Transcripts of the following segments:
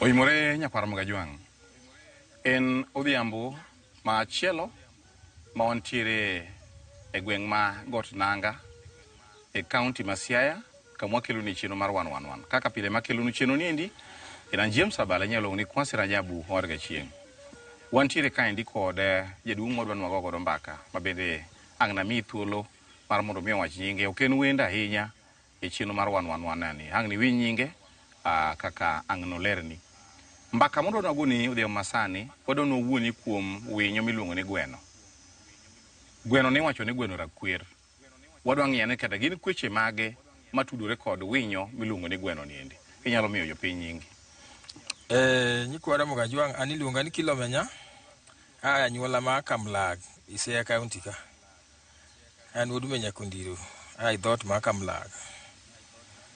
Oimore nyakwar Mgajwang'. En odhiambo ma chielo ma wantiere e gweng' ma Got Nanga e kaunti ma Siaya kama wakelo ni cheno mar 111. Kaka pile makelo ni cheno niendi en James Abala nyalo ni Kwasi Rajabu orga chieng'. Wantiere kaendi kod jaduong' modwa nwago godo mbaka ma bende ang'na mi thuolo mar mondo mi wach nyinge ok en wenda ahinya e cheno mar 111 ni. Ang'ni wi nyinge kaka ang'no lerni. Mbaka mondo nwago ni odhiambo masani wadwa nwuoni kuom winyo miluongo ni gweno. Gweno ni wacho ni gweno rakwer. Wadwa ng'iyane kata gin kweche mage matudore kod winyo miluongo ni gweno niendi. Inyalo miyo jopiny nyingi. Nyikwara Mgajwang' ani iluonga ni Kilomenya. Anyuola ma Kamlag, Siaya County ka. An wuod Menyakundiro, ai dhot ma Kamlag.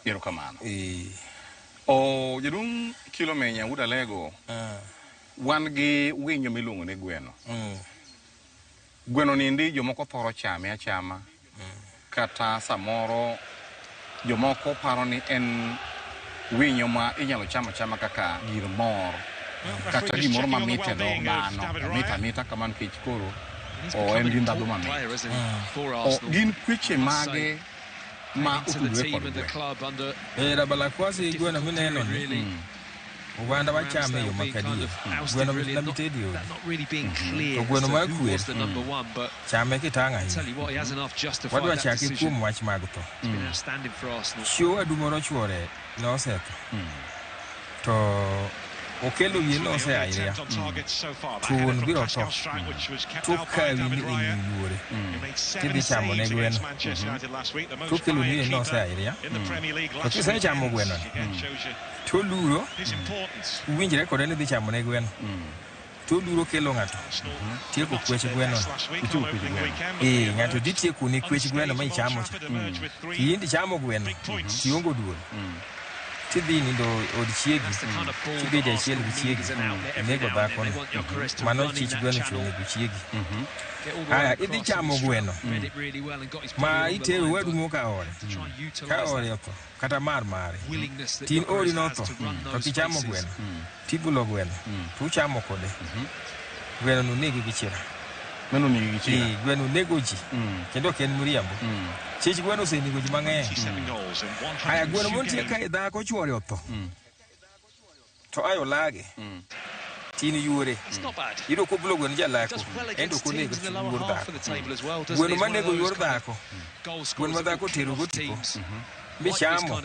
Erokamano. Jaduong' Kilomenya wuod Alego. Wan gi winyo miluongo ni gweno. Gweno niendi jomoko thoro chame achama. Kata samoro jomoko paro ni en winyo ma inyalo chama chama kaka gir mor kata gimoro mamit e dho dhano mita kamano kech koro en gi ndhadhu mamit. Gin kweche mage ma otudore kod gweno. Rabala Kwasi gweno mineno ni oganda wachame yo makadie. Gweno mitna mitedi yo. To gweno mar kwer chame kitang' ahinya. Wadwa chaki kuom wach mag tho. Chiwo adumoro chuore nosetho. To okelo wiye nose ahinya. Tuon biro tho. Tokawi ni inyuore. Tidhi chamo ne gweno. Tokelo wiye nose ahinya. To kise chamo gweno toluro uwinjre kode ni dhi chamo ne gweno. Toluro kelo ng'ato. Tieko kwech gweno. Ng'ato dhi tieko ni kwech gweno ma ichamo cha. Kiyindi chamo gweno. Tiongo duol. Tidhi nindo od chiegi. Tibedi achiel gi chiegi. Nego dhako ni. Mano chich gweno chone gi chiegi. Idhi chamo gweno. Ma itero wadumo ka ore. Ka ore otho. Kata mar mare. Tin ori notho. To kichamo gweno. Tibulo gweno. Tuchamo kode. Gweno no negi gichira. Gweno negi gichira. Gweno nego ji. Kendo ken muriambo. Chich gweno senego ji mang'eny. Gweno montie ka dhako chuore otho. To ayo lage. Tin yuore. Iro ko bulo gweno jalako. Endo ko nego yuor dhako. Gweno manego yuor dhako. Gweno ma dhako tero go tipo. Bichamo.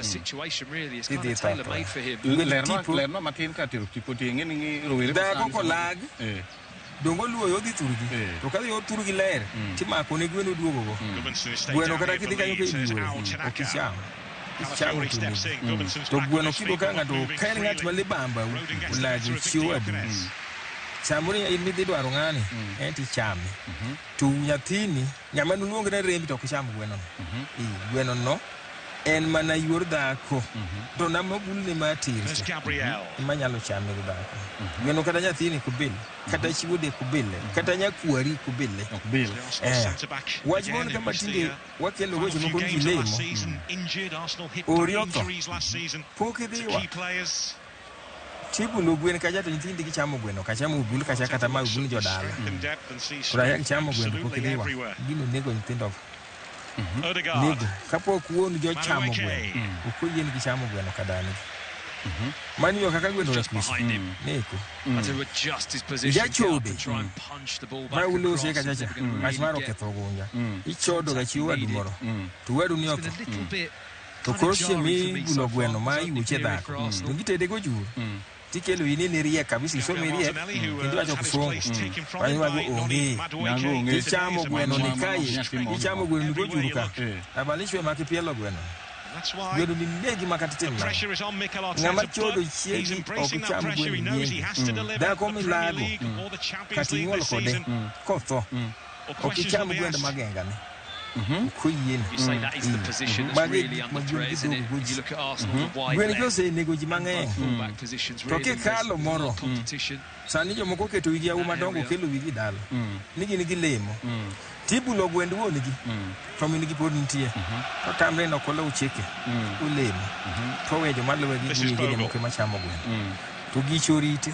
Idhi tato. Lerno matin ka tero tipo tieng'e ni rowere dhako ko lag. Dongo luo yodhi turgi. To kadhi yodhi turgi ler. Timako ne gweno duogo go. Gweno kata kidhi kanyo ke yuore. Okichamo. Ichamo tuni. To gweno kido ka ng'ato kaen ng'at ma libamba ulagi chiwo adu. Samuri in midhi dwaro ng'ani. Enti chame. To nyathini ng'ama nuluongo ne rembi to kichamo gweno. Gweno no en mana yuor dhako. To nama bulne matir. Manyalo chame gi dhako. Gweno kata nyathini kubile. Kata chiwode kubile. Kata nyakwari kubile. Wach mon kama tinde wakelo gocho moko ni lemo. Orioto. Poke dhiwa. Tibulo gwen kaja to nyithindi gichamo gweno. Kachamo ubul kacha kata ma ubul jodala. Kuraya gichamo gweno poke dhiwa. Gino nego nyithindo. Nego. Kapok wuon jo chamo gweno. Ukoyien gichamo gweno kadani. Mani yo kaka gweno rakwisi. Neko. Jachode. Ma ulo se kachacha. Kashmaro ketho gunja. Ichodo ga chiwo adumoro. To wedu ni otho. To koroshe mi bulo gweno ma yuche dhako. Ngitede go juru. Tikelo ini ni rie kabisa so mi rie. Kendo acho kusongo. Wani wago onge. Ichamo gweno ni kai. Ichamo gweno go juru ka. Abalishwe makipielo gweno. Gweno ni negi makatitena. Ng'ama chodo chiegi okucham gweno nyingi. Dhako milago. Kati nyuol kode. Kotho. Okicham gweno magengane. Kuyien. Gweno jose nego ji mang'eny. To kikalo moro. Sani jomoko keto wigi auma dongo kelo wigi dala. Nigi lemo. Tibulo gwend wuonigi. To min gi pod nitie. To tamre no kolo ucheke. Ulemo. To wejo maluwe gi wigi demo ke machamo gweno. to gichorite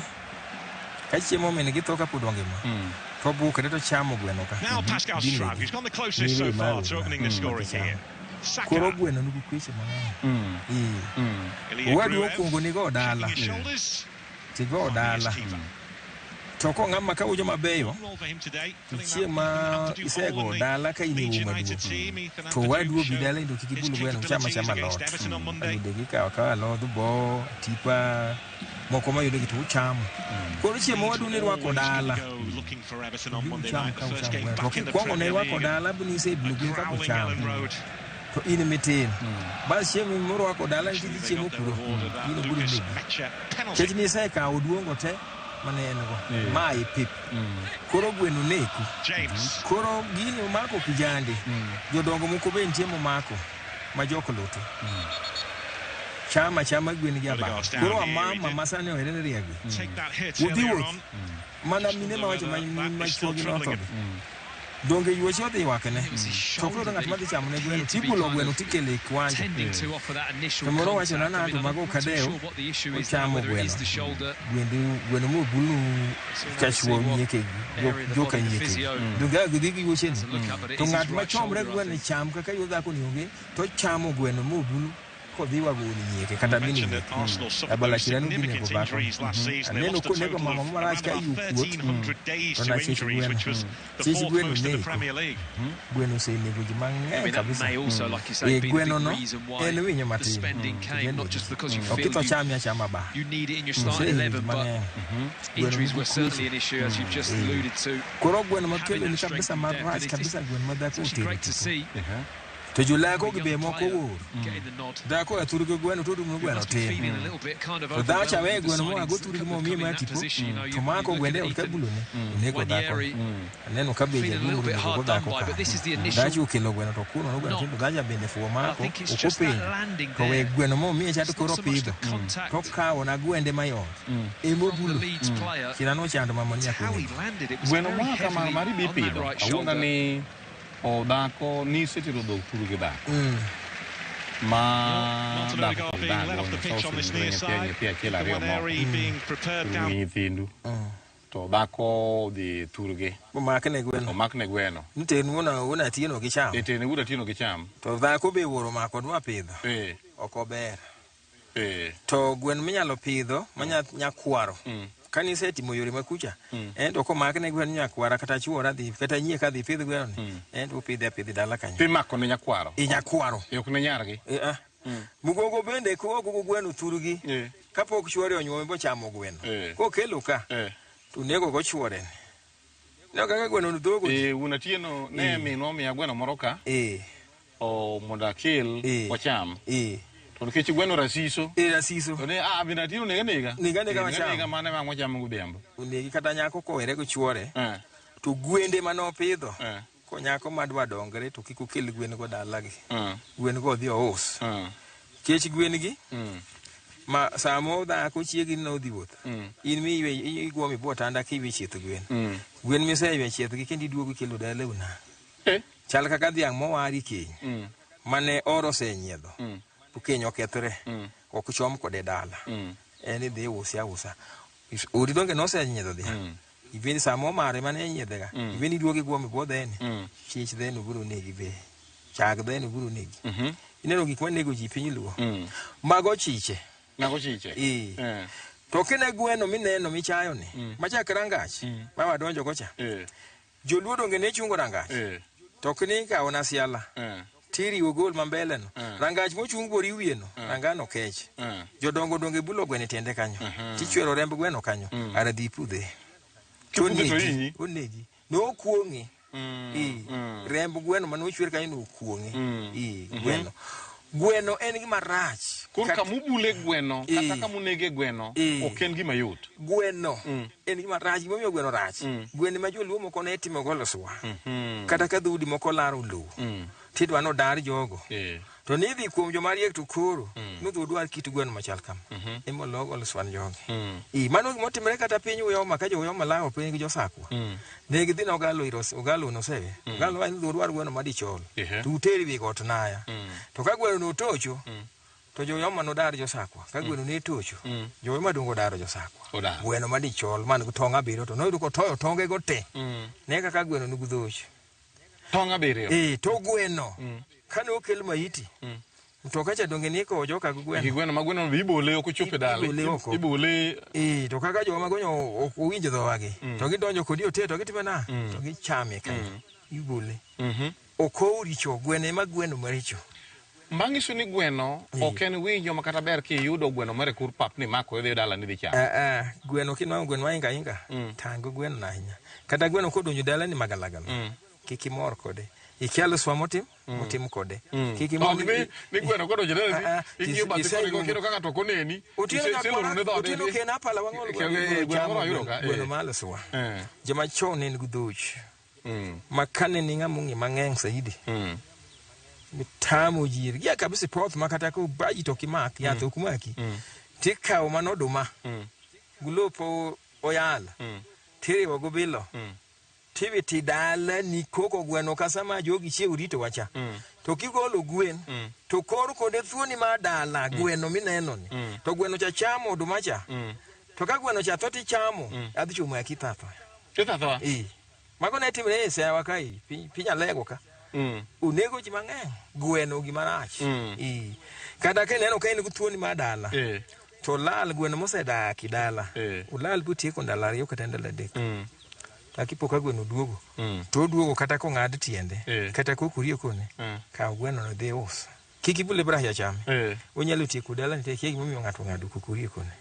ka chiemo men gi to ka pod onge ma to bu ka to chamo gweno ka Now Pascal Struijk, who's gone the closest so far to opening the scoring here. Koro gweno nugu kweche mang'eny. Wadu okungo ni go dala. Ti go dala. To ko ng'ama ka ujo mabeyo. Chiema isego dala ka ini umadu. To wadu obi dala ndo kikibulu gweno chama lot. Alude ka wakawa lot bo tipa moko ma yudo gitu chamo. Koro chiema wadu ni rwako dala. Kwango ne rwako dala buni se bulu ka chamo. To in metin ba chiemo moro wako dala ndi chiemo puro ino buru ni chechi ni sai ka oduongo te maneno go mai pip koro gweno neku koro gini mako kijande jodongo moko be ntiemo mako ma jokoloto chama gweno gi aba koro mama masane ohere riagi udhiwo mana mine ma wacho ma chogi no to donge yuoche odhi wakene to koro ng'at madhi chamo ne gweno tibulo gweno tikele kwanja to moro wacho nana to mago kadeo chamo gweno mo bulu kachwo nyeke joka nyeke donge gidhi yuoche to ng'at ma chomre gweno cham kaka yudha ko ni onge to chamo gweno mo bulu kodhi wago ni nyeke kata mini abala kiranu bine ko bako aneno ko nego mama marach ka yukuot to na chichi gweno ne gweno se nego ji mang'eny kabisa gweno no en winyo matin okito chama ba koro gweno makelo ni kabisa marach kabisa gweno madhako utiri to julago gibe moko wor dako aturugo gweno to dum gweno tin to da chawe gweno mo ago turugo mo mi ma tipo to mako gwende okabulo ne ko dako neno kabeje gumu go dako ka da chu kelo gweno to kuno gweno to da ja bende fo mako okope ko we gweno mo mi cha to koro pido to ka ona gwende mayo e mo bulo kila no chando mamoni yakuni gweno mo kama mari bi pido awonda ni o dako ni setiro do turuge da ma dako da pia kila rio mo ni tindu to dako di turuge mo makne gweno ntenu una tino gi cham ntenu una tino gi cham to dako be woro mako dwa pidho okober to gwen minyalo pidho nyakwaro kanise timo yore makucha endo ko makne gwen nyakwara kata chuora dhi kata nyie ka dhi pidh gwen endo pidhe dala kanyo pi mako ne nyakwaro yok ne nyargi mugogo bende ko gogo gwen turugi kapok chuore onyuome bo chamo gwen ko kelo ka to nego go chuore no kaka gwen ndogo una tieno ne minwa mi gwen moro ka o mondakil wacham Porque ci gweno rasiso. Rasiso. To ne bina tino nega. Nega machamo. Nega mane ma mochamo godhiambo. Unegi kata nyako ko ere go chuore. To gwende mano pidho. Ko nyako madwa dongre to kiko kel gwen go dalagi. Gwen go dhi ous. Kech gwen gi. Ma samo da ko chiegi no dhi wuoth. In mi ywe igwo mi botanda ki wi chieth gwen. Gwen mi se ywe chieth gi kendi duogo kelo dala una. Chal kaka dhiang' mowari keny. Mane oro se nyiedho. Pukenyo kethre ok chom kode dala eni dhi usa odi donge no se nyiedho dhi ibeni samo mare mane nyiedhega ibeni duoge gwome bodheni chich dheni buru negi be chag dheni buru negi ineno gik manego ji piny luo mago chiche to kine gweno mineno michayo ni machakre rangach ma wadonjo gocha joluo donge ne chungo rangach to kini kawo na siala tiri ogol mambele no rangach mochung bori wieno rangano kech jodongo donge bulo gwene tiende kanyo tichwero remb gweno kanyo ara dhi pudhe onegi no kuongi remb gweno mano chwer kanyo no kuongi gweno en gima rach kurka mubule gweno kata kamunege gweno oken gima yot gweno en gima rach momiyo gweno rach gweno ma joluo moko ne timo goloswa kata ka dhudi moko laro lo tidwa no dar jogo to ni dhi kuom jomariek to koro nudhu dwar kit gweno machal kam emo logo loswan jogi mano motimre kata piny uyoma ka joyoma lao piny gi josakwa ne gidhi no ogalo no sewe ogalo en dwar gweno madichol to uteri wi got naya to ka gweno no tocho to jo yoma no dar jo sakwa ka gweno ne tocho jo yoma dungo daro jo sakwa gweno ma dichol man go tonga biro to no ko toyo tonge go te ne ka gweno nugu dhoch tonga biro to gweno kano kel maiti mtoka cha donge ni ko jo ka gweno gweno ma gweno bibole ko chope dale bibole to kaka jo ma gonyo ok winjo dho wagi to gidonjo kodi ote to gitimana to gichame kan ibole okori cho gweno ma gweno maricho Mbangiso ni gweno oken winjo makata ber ki yudo gweno mare kur pap ni mako idhi dala ni dhi chama. Gweno kinwa gweno mainga inga tango gweno na hinya. Kata gweno kodonjo dala ni magalagala. Kiki mor kode. Ikialo swamotim motim kode. Kiki mor ni gweno kodonjo dala ni ingiyo bati kore kiro kaka to koneni. Utino kena pala wangolo gweno malo swa. Jama chone ni gudhuch. Makane ni ngamungi mangeng saidi. Mitamo jiri ya kabisa pot makata ko baji to kimak ya to kumaki tika o manoduma gulopo oyala tiri wago bilo tivi tidala ni koko gweno kasama jogi che urito wacha to kigolo gwen to kor kode thuoni ma dala gweno mineno ni to gweno cha chamo oduma cha to ka gweno cha toti chamo adhi chuma ya kithatho mago na timre ese wakai pinya lego ka unego ji mang'eny gweno gimarach kada ke neno kain guthuoni ma dala to lal gweno mosedaki dala ulal butie ko ndala yo kata ndala dek akipoka gweno duogo to duogo kata ko ngad tiende kata ko kurie kone ka gweno no de us kiki bule bra ya cham onyalo tie ku dala nite kegi momiyo ngato ngadu ku kurie kone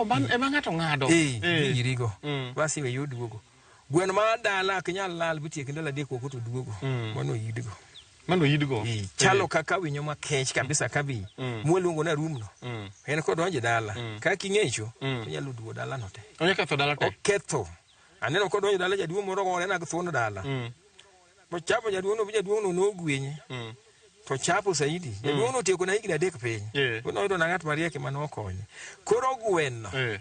ban ema ngato ngado yirigo basi we yuduogo gweno ma dala kinyal lal butie kindala de ko to duogo mano yidigo chalo kaka winyo makech kabisa kabi mwelungo na rumno en ko donje dala ka kingecho nyalo duo dala no te onya ketho dala te ketho aneno ko donje dala jaduo moro gore na gthono dala po chapo jaduo no gwenye to chapo saidi jaduo no tieko na higni adek piny ono yudo na ngat marieke mano konye koro gweno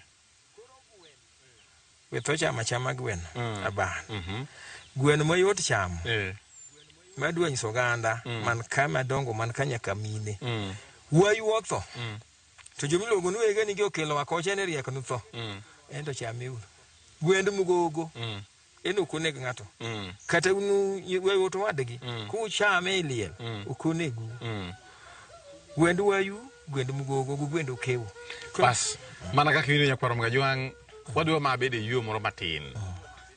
to chama gweno aban gweno mayot chamo madwa nyiso ganda man kama dongo man kanya kamine wayuotho to jomilogo nuwege ni okelo akoche ne rieko nutho endo chame gwend mugogo eno koneg ngato kata unu wayuoto wadgi ku chame liel ukonegu gwend wayu gwend mugogo gwend okewo bas mana kaka wino nyakwaro mgajwang wadwa mabede yo moro matin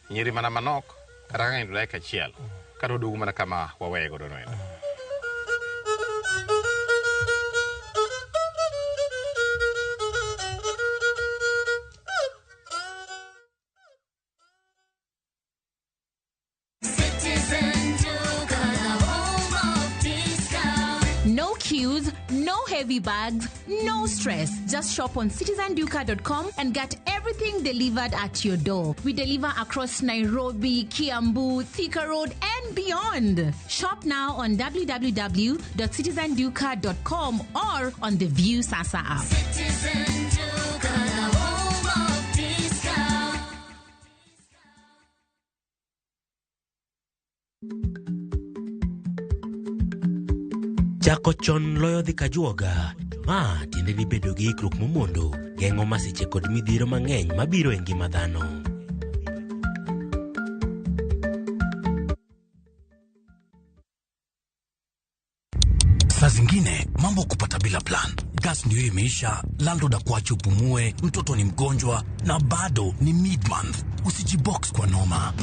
nyiri mana manok kata ng'eny dakika achiel kata oduogo mana kama wawego dono eno No queues, no heavy bags, no stress. Just shop on citizenduka.com and get everything delivered at your door. We deliver across Nairobi, Kiambu, Thika Road, and beyond. Shop now on www.citizenduka.com or on the View Sasa app. Citizen Duka, home of discount. Chako chon loyo dhi kajuoga. Ma tiende ni bedo gi ikruok momondo geng'o masiche kod midhiero mang'eny mabiro e ngima dhano. Saa zingine mambo kupata bila plan. Gas ndio imeisha, landlord akuache upumue, mtoto ni mgonjwa na bado ni mid-month. Usijibox kwa noma.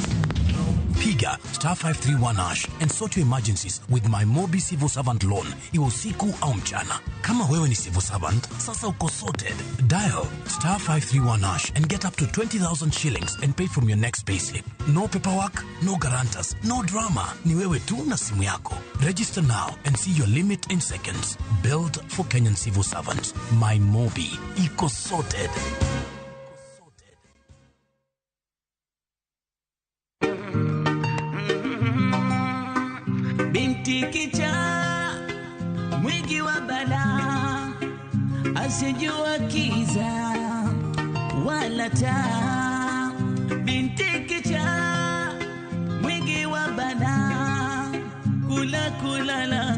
Piga *531# and sort your emergencies with my Mobi Civil Servant Loan. Iwe usiku au mchana. Kama wewe ni civil servant, sasa uko sorted. Dial *531# and get up to 20,000 shillings and pay from your next payslip. No paperwork, no guarantors, no drama. Ni wewe tu na simu yako. Register now and see your limit in seconds. Built for Kenyan civil servants. My Mobi. Iko sorted. Kicha mwingi wa bala asijua kiza wala taa. Binti kicha mwingi wa bala kula kulala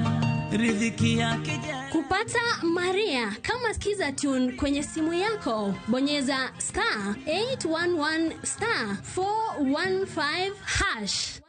riziki yake. Kupata Maria kama skiza tune kwenye simu yako, bonyeza *811*415#.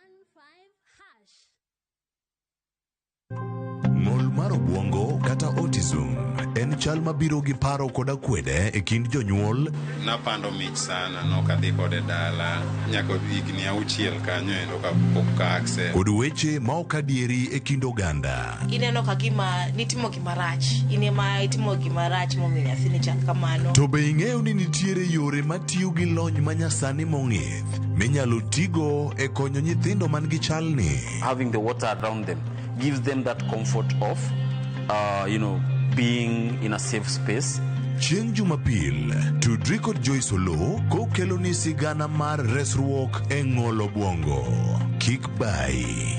Ng'ol mar obwongo kata autism en chal mabiro gi paro koda kwede e kind jonyuol. Napando mich sana, nokadhi kode dala nyaka higni 6 kanyo endo kapok ka akse. Kod weche ma ok adieri e kind oganda. Ineno ka gima nitimo gimarach, inema itimo gimarach momiyo nyathini chal kamano. To be ing'eyo ni nitiere yore matiyo gi lony manyasani mong'ith minyalo tigo e konyo nyithindo man gi chalni. Having the water around them gives them that comfort of being in a safe space. Chieng' Jumapil, tudri kod Joyce Olo kokelo ni sigana mar resruok e ng'ol obwongo. Kik bai.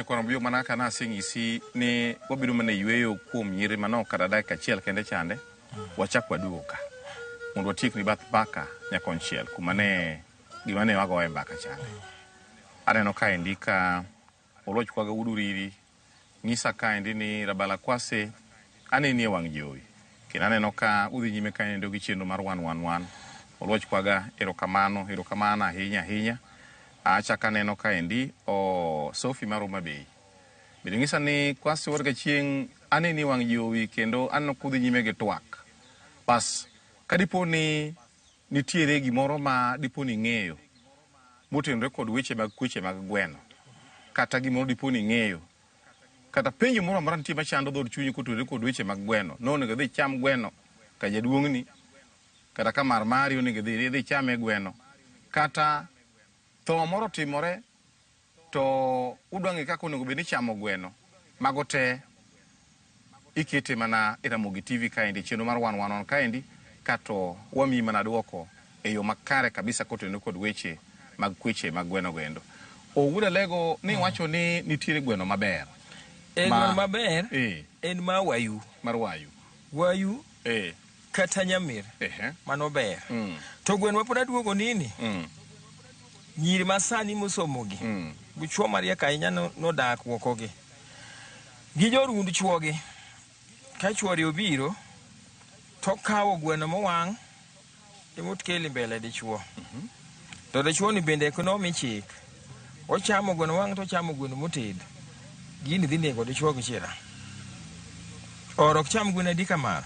Kwa mbio manaka na singisi ni wabiru mane yueyo kuom nyiri manao karadai kachiel kende chande wachak waduoka mondo watik ni bath baka nyakonchiel kumane gimane wago e baka chande aneno ka indika oloch kwaga uduriri ngisa ka indi ni rabala kwase aneni e wang' jowi kendo aneno ka udhi nyime ka endo gi chenro mar 111 oloch kwaga erokamano ahinya achaka neno ka endi Sophie Maruma Bay. Bidingisa ni kwasi warga chieng aneni wang' jowi kendo anno kudhi nyime gi twak. Pas kadipo ni nitiere gimoro ma dipo ni ng'eyo motenore kod weche mag kweche mag gweno. Kata gimoro dipo ni ng'eyo. Kata penjo moro amora nitie machando dhod chunyi kotenore kod weche mag gweno. Nonego dhi cham gweno ka jaduong'ni. Kata ka marmari onego dhi chame gweno. Kata to moro timore to udwange kako onego bed ni chamo gweno mago te ikete mana e Ramogi TV kaendi chenro mar 111 kaendi kato wami mana duoko e yo makare kabisa kotenore kod weche mag kweche mag gweno gendo. Owuda lego ni wacho ni nitiere gweno maber. Gweno maber en ma wayu. Mar wayu. Wayu kata nyamir mano ber. To gweno mapod aduogo nini? Nyiri masani mosomogi buchwo maria kainya no dak wokogi gi jorund chwogi ka chwori obiro to kawo gweno mowang' timut keli mbele dichwo to dichwo ni bende ekonomi chik ochamo gweno wang' to chamo gweno moted gini dhi nego dichwo gi chira orok cham gweno adi kama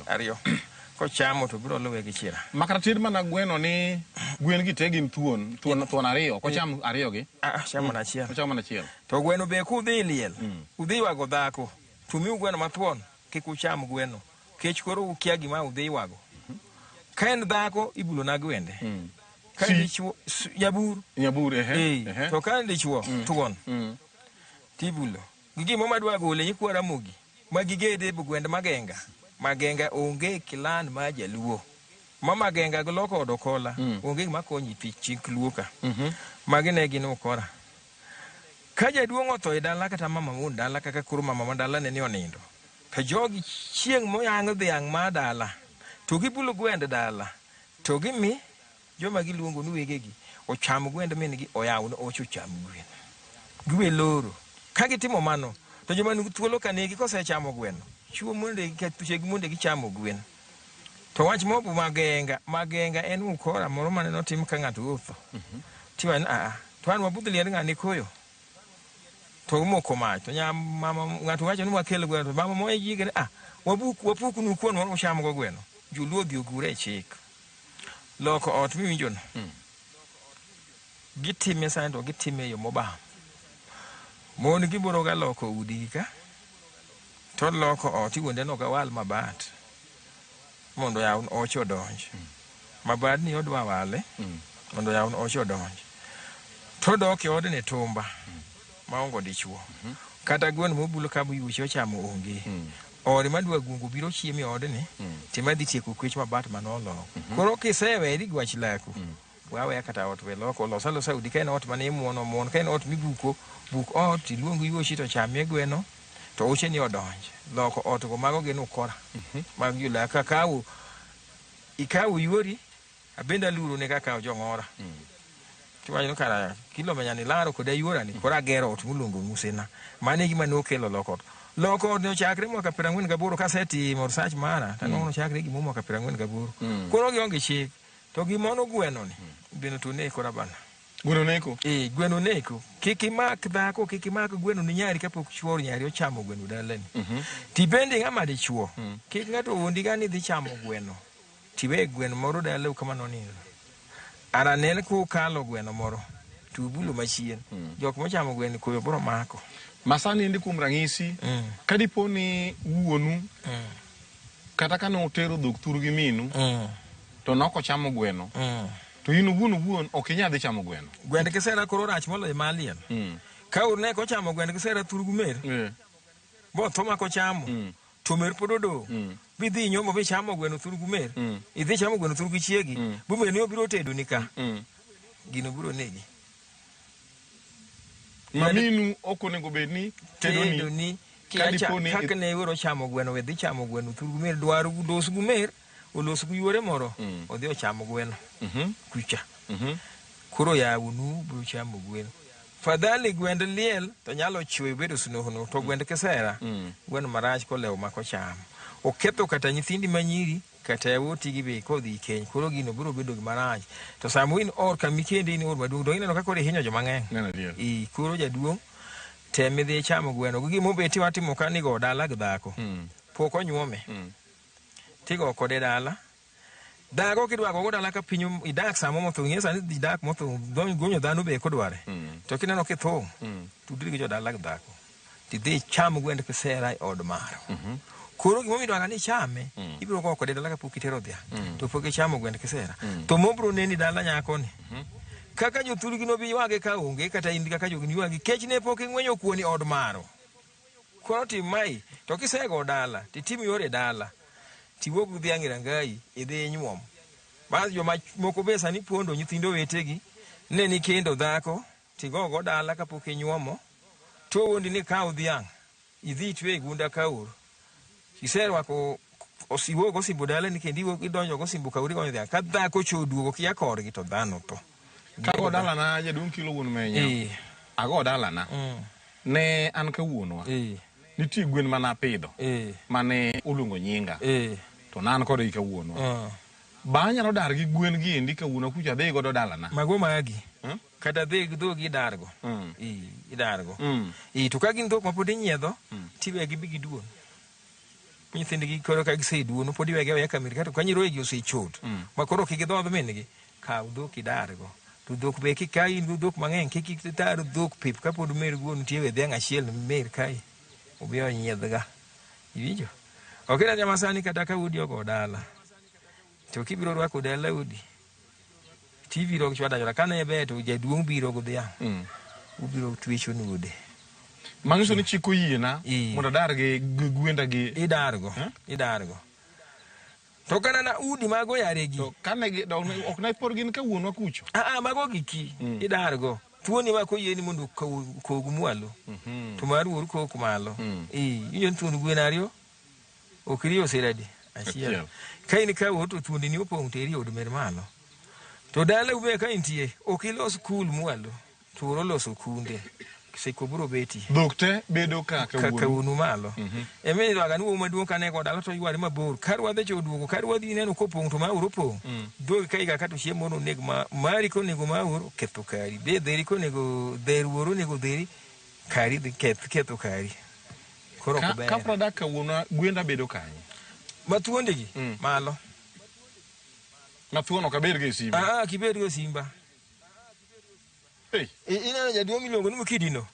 ariyo kochamo to biro luwe gi chira makara tir mana gweno ni gwen gi te gin thuon ariyo kocham ariyo gi chamo na chiel kochamo na chiel to gweno be kudhi liel udhi wago dhako tumi gweno mathuon kik ucham gweno kech koro ukia gima udhi wago ka en dhako ibulo na gwende ka dichwo nyabur to ka dichwo thuon tibulo gigi madwa gole nyikwa Ramogi magigede bu gwend Magenga onge kilan ma jaluo. Magenga goloko odokola onge makonyi chik luoka. Magine gin ukora. Ka jaduong' otho e dala kata mama mon dala kaka kuru mama dala ne ni onindo. Ka jogi chieng' moyang' dhiang' ma dala. To gibulo gwend dala. To gimi joma giluongo ni wegegi ocham gwend min gi oyaw no ocho cham gwen. Gwe loro. Ka gitimo mano to joma ni thuolo kanegi kosechamo gweno. Chuo munde ketuche munde gichamo gwen. To wach mobu magenga en ukora moro mane notim ka ng'ato utho. Tiwan to an wabudhli en ng'ani koyo. To moko mach to mama ng'ato wacho ni wakel gweno mama moye jigere wapuku nu kuon moro chamo go gweno. Juluo dhi ogure chik. Loko ot miwinjo no. Gitime sando gitime yo moba. Mon giboro ga loko udi ka. To loko oti wonde no ga wal mabat mondo yaw ocho donj mabat ni odwa wale mondo yaw ocho donj to doke odne tumba maongo dichwo kata gwen mobulo kabu yucho chamo onge ori madwa gungu biro chiemi odne timadhi tieko kwech mabat manolo koro kisewe ri gwach laku wawe kata ot we loko losa saudi kaen ot mane muono mon kaen ot mibuko buk ot iluongo yuoshi to chamie gweno to uche ni odonje loko otgo mago gin ukora mag yula kakao ikawo yori abenda luru ne kakao jongora tiwayo kara kilo menyani laro kode yora ni kora gero ot mulungu musena mane gima no kelo loko no chakre mo ka 48 kaseti mo research mara tanono chakre gimo mo ka 48 koro gionge chik to gimono gweno ni bino to ne kora bana gweno neko gweno neko kiki mak dhako kiki mak gweno ni nyari kapok chuor nyari ochamo gweno dalani depending ama de chuo kiki ngato wondi gani dhi chamo gweno tiwe gweno moro dalo kama noni ara nene ku kalo gweno moro tubulo machien jok mochamo gweno koyo bro mako masani ndi kum rangisi kadipo ni wuonu kata kana otero dhok turu gi minu to noko chamo gweno to inu wuon okinya dhi chamo gweno gwende kesera koro rach molo malien ka urne ko chamo gwende kesera turu gumer bo toma ko chamo to mer pododo bidhi nyomo be chamo gweno turu gumer idhi chamo gweno turu gichiegi bume ni obiro tedo nika gino biro negi maminu okonego bedni tedo ni kadiponi kakne woro chamo gweno we dhi chamo gweno turu gumer dwaru dos gumer olos guyore moro odhi ochamo gweno kucha kuro ya unu biro chamo gweno fadhali gwend liel to nyalo chwe bedo sunono to gwend kesera gweno marach ko lew mako cham oketo kata nyithindi manyiri kata yawoti gibe kodhi keny koro gino biro bedo marach to samuin or kamikende in or maduong' ineno kako hinyo joma ng'eny koro jaduong' teme dhi chamo gweno gimo beti watimo kanigo dala gdhako pok onyuome tigo kode dala dago kidwa go dala ka pinyu idak samo mo thunye sani idak mo thung gonyo dhano be kodware to kineno kitho tudri gi jodala gdhako ti dhi chamo gwend kesera od maro koro gimo midwa ni chame ibiro go kode dala ka pok itero dhia to pok ichamo gwend kesera to mobro neni dala nyako ni kaka jothuru gino bi wage ka onge kata indi kaka jogni wage kech ne pok ingwenyo kuoni od maro koro ti mai to kisego dala ti timi yore dala tiwogu dhiangi rangai idhi nyuom bas joma moko be sani pondo nyithindo wetegi ne ni kendo dhako tigogo dala kapok inyuomo to wondi ni kaw dhiang idhi twe gunda kaur kiserwako osiwogo simbo dala ni kendi idonjo go simbo kauri go dhiang ka dhako choduogo kia korgi to dhano to kago dala na jaduong' kilo wuon menya ago dala na ne an ka wuonwa nitie gwen mana pidho mane uluongo nyinga to nan kod ika wuonwa ba nyalo dar gi gwen gi endi ka wuonwa kucha dhi godo dala na mago magi kata dhi gi dargo idargo to ka gin dhok mapod inyiedho tiwe gi bigi duon nyithindi gi koro ka gise duon pod iwege weya kamiri kata ka nyiroye gi osechot ma koro kigidhodh min gi kaw dhok idargo to dhok be kikai in dhok mang'eny kik tar dhok pip kapod mer guon tiwe dhiang' achiel mer kai obio nyiedhga iwinjo okira jama sani kata ka udi ogo dala to kibiro rwako dala udi tibiro chwada jora kana ebe to jaduong' biro go dhiang' ubiro twicho nude mangiso ni chiko yiena mondo dar gi gwenda gi idargo to kana na udi mago yare gi to kana gi ok na por gin ka wuonwa kucho mago giki idargo tuoni ma ko yeni mondo ko gumwalo to mar wor ko kumalo iyo tuoni gwenario okriyo seradi achiel kaini ka woto tuoni ni opong teri od mer malo to dala ube ka intie okilos skul mwalo to rolos kunde seko buro beti dokte bedo ka wuonu malo eme dwaga nuo maduong' kane ko dala to yware mabor karwa dhe choduogo karwa dhi neno kopong to ma uro pong dog kai ga kato chiemo no nego mari ko nego ma uro ketho kari be dheri ko nego dher woro nego dheri kari dhi ketho kari koro ko ber ka product wuona gwenda bedo kanye mathuonde gi malo mathuono ka ber ge simba ki ber ge simba ina jaduong' miluongo ni Mukidino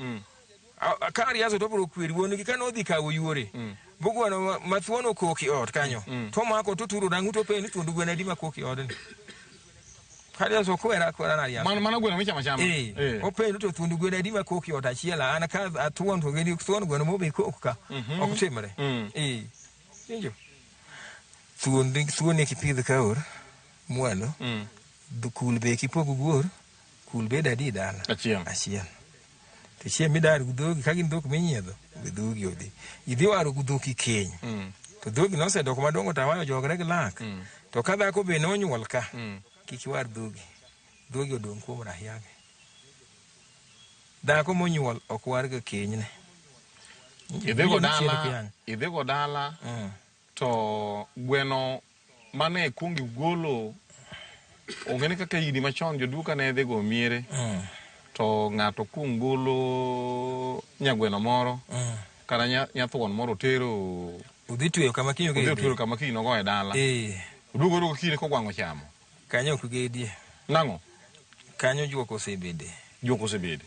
kari yaso to bro kweri wuon gi kano dhi kawo yuore bugwano mathuono koki ot kanyo to mako to turo dangu to pe ni tundu gwena di makoki ot ni kari yaso kwera na yaso mana gwena michama chama o pe to tundu gwena di makoki ot achiela ana ka athuon to geni thuon gwena mo be koka ok timre injo thuon ni kipidh kaur mwalo dukul be kipogo guor kul be dadi dala achiel te chieng' midar gudhogi ka gin dhok minyiedho gudhogi odhi idhi waro gudhogi keny to dhogi nosedoko madongo tawayo jogre gi lak to ka dhako be nonyuol ka kik iwar dhogi odong' kuom rahiagi. Dhako monyuol ok war ga kenyne. Idhi go dala to gweno mane kungi golo ongene kaka yidi machon joduka ne dhi go miere to ng'ato kung golo nyagweno moro kara nyathuon moro tero udhi tweyo kama kinyo gede udhi tweyo kama kinyo nogo e dala udugo kine kogwango chamo kanyo ok gedie nang'o kanyo juok osebede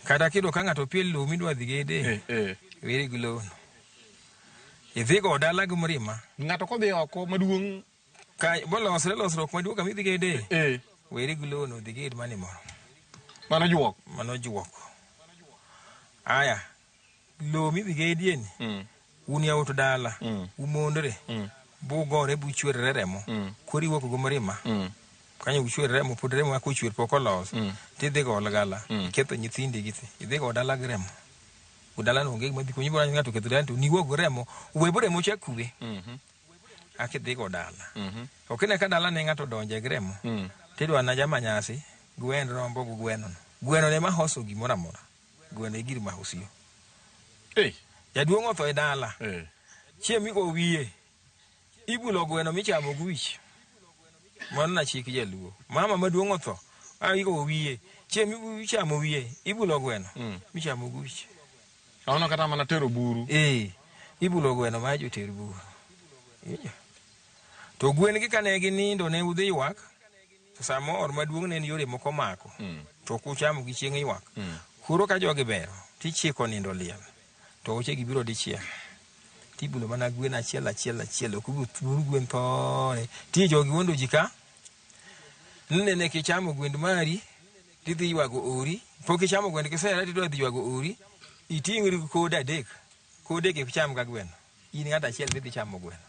kata kido ka ng'ato piel lo midwa dhi gede weri gi lono idhi go dala gi mrima ng'ato kodhi oko maduong' ka bolosre losruok maduong' kama idhi gede weri gi lono dhi ged mani moro mano juok aya lo midhi gedie ni un yaut dala umondre bugore buchwerre remo kori wuok go mrima kanyo buchwerre remo pod remo ako chwer pok olos tidhi go gala ketho nyithindi githi idhi go dala gi remo udala no ngeg madhi kunyi bora ngato ketho dala to ni wuok remo we bore mo chakue akidhi go dala okine ka dala ne ngato donje gi remo tidwa na jama nyasi gwen rombo gu gweno ne mahoso gimoro amora gweno e gir mahosio jaduong' otho e dala chiemi go wiye ibulo gweno michamo gwich mano na chik jaluo mama maduong' otho igo wiye chiemi ichamo wiye ibulo gweno michamo gwich ono kata mana tero buru ibulo gweno ma jo ter buru to gwen gi kane gi nindo ne udhi ywak samor maduong' ne yore moko mako to kuchamo gi chieng' ywak kuro ka jogi bero tichiko nindo liel to oche gibiro dichiel tibulo mana gwen achiel okuburu gwen thore ti jogi wondo jika nene kichamo gwend mari tidhi ywago ori pok ichamo gwend kisera tidwa dhi ywago ori iting'ri koda adek icham ga gweno in ng'ata achiel dhi chamo gweno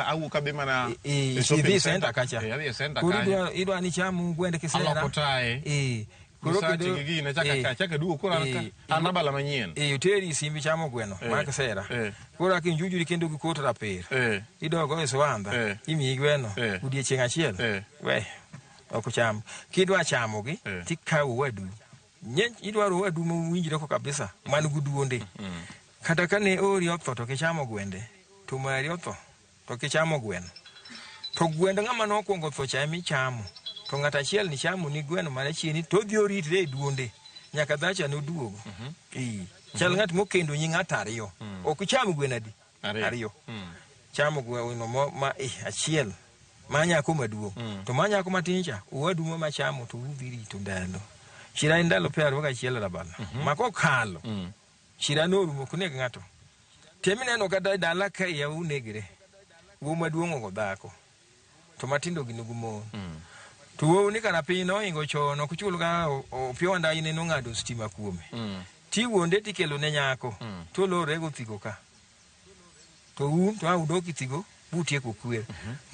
awuok adhi mana idhi senta kacha koro idwa ni chamo gwend kisera alokotae koro kido gine chaka duo koro an abala manyien uteri simbi chamo gweno ma kisera koro akinjujuri kendo gi kota rapir idogo e swanda imi gweno udiechieng' achiel we ok cham kidwa chamo gi tikawo wadu idwaro wadu mowinjire ko kabisa man guduonde kata kane ori otho to kichamo gwende to mari otho to kichamo gweno to gwendo ng'ama nokuongo tho cha michamo to ng'ata achiel ni chamo ni gweno mara chieni to dhi oritre e duonde nyaka dhacha no duogo chal ng'at mokendo nyi ng'ata ariyo ok cham gweno adi ariyo chamo gweno ma achiel manyako maduong' to manyako matincha uwadu ma chamo to udhi rito ndalo shira ndalo pe arwa achiel rabala mako kalo shira no rumo kuneg ng'ato temine no kata dala ka ya unegre wo maduong' go dhako to matindo ginugu mon to wo ni kana piny no ingo chono kuchul ga opionda ine no ng'ado stima kuome ti wonde tikelo ne nyako to lore go thigo ka to un to audoki thigo butie ko kwer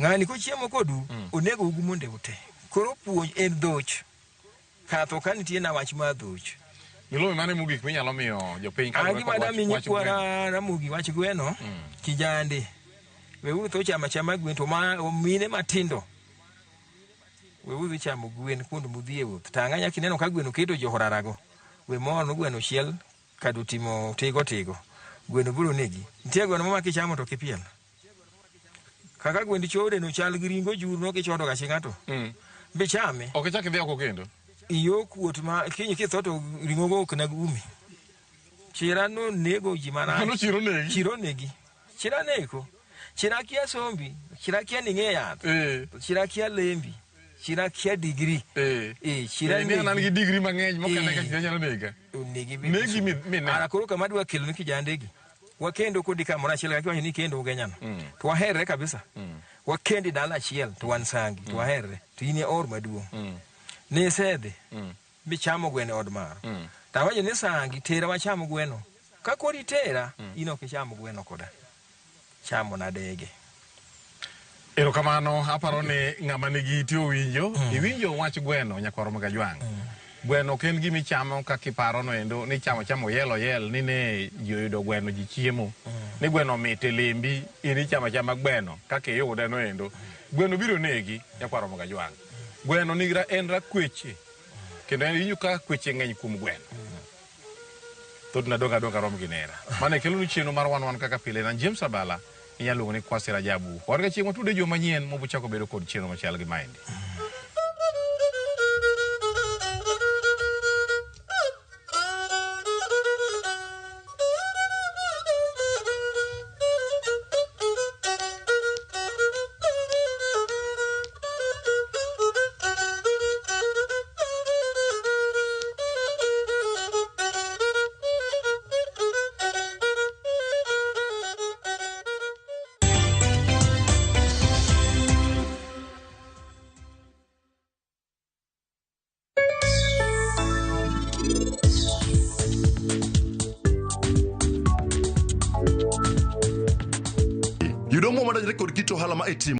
ng'ani ko chiemo kodu onego ugu monde ute koro puonj en dhoch katho kanitie na wach ma dhoch Milo mane mugik minyalo miyo jopiny ka wach gweno na mugi wach gweno kijande we utho chama gwen to mine matindo we udhi chamo gwen kuond mudhie wuth tang'anya kineno ka gweno keto johorarago we mono gweno chiel kadu timo tigo gweno biro negi nitie gweno mama kichamo to kipiel kaka gwendi chode no chal gi ringo jur no kichodo ga chingato be chame ok chak idhi oko kendo iyo kuot ma kinyi kithoto ringo go ok nagumi chira no nego ji mana no chiro negi chira neko chira kia sombi chira kia ninge yath chira kia lembi chira kia digri chira ni nan gi digri mang'eny mokane ka chira nega negi mi ara koro kama dwa kelo ni kijandegi wakendo kodi kamora achiel ka ni kendo ugenyano to waherre kabisa wakendi dala achiel to wan sangi to waherre to inie or maduong' ne sedhe bichamo gweno od mar tawaje ni sangi tera wachamo gweno ka kori tera ino kichamo gweno koda chamo na dege erokamano aparo ni ng'ama nigi iti owinjo iwinjo wach gweno nyakoro Magajwang' gweno ken gimi chamo ka kiparo no endo ni chamo yel ni ne yoyudo gweno ji chiemo ni gweno mite lembi ini chama gweno kaka yude no endo gweno biro negi yakwaro moga jwang gweno nigra enra kweche kendo en yuka kweche ngeny kum gweno to na donga rom ginera mane kelo chieno mar wan kaka pile na James Abala inyalo ni Kwasi Rajabu warga chiemo tude jo manyien mo buchako bedo kod chieno machal gi maendi. Yudo mo madajre kod kito hala ma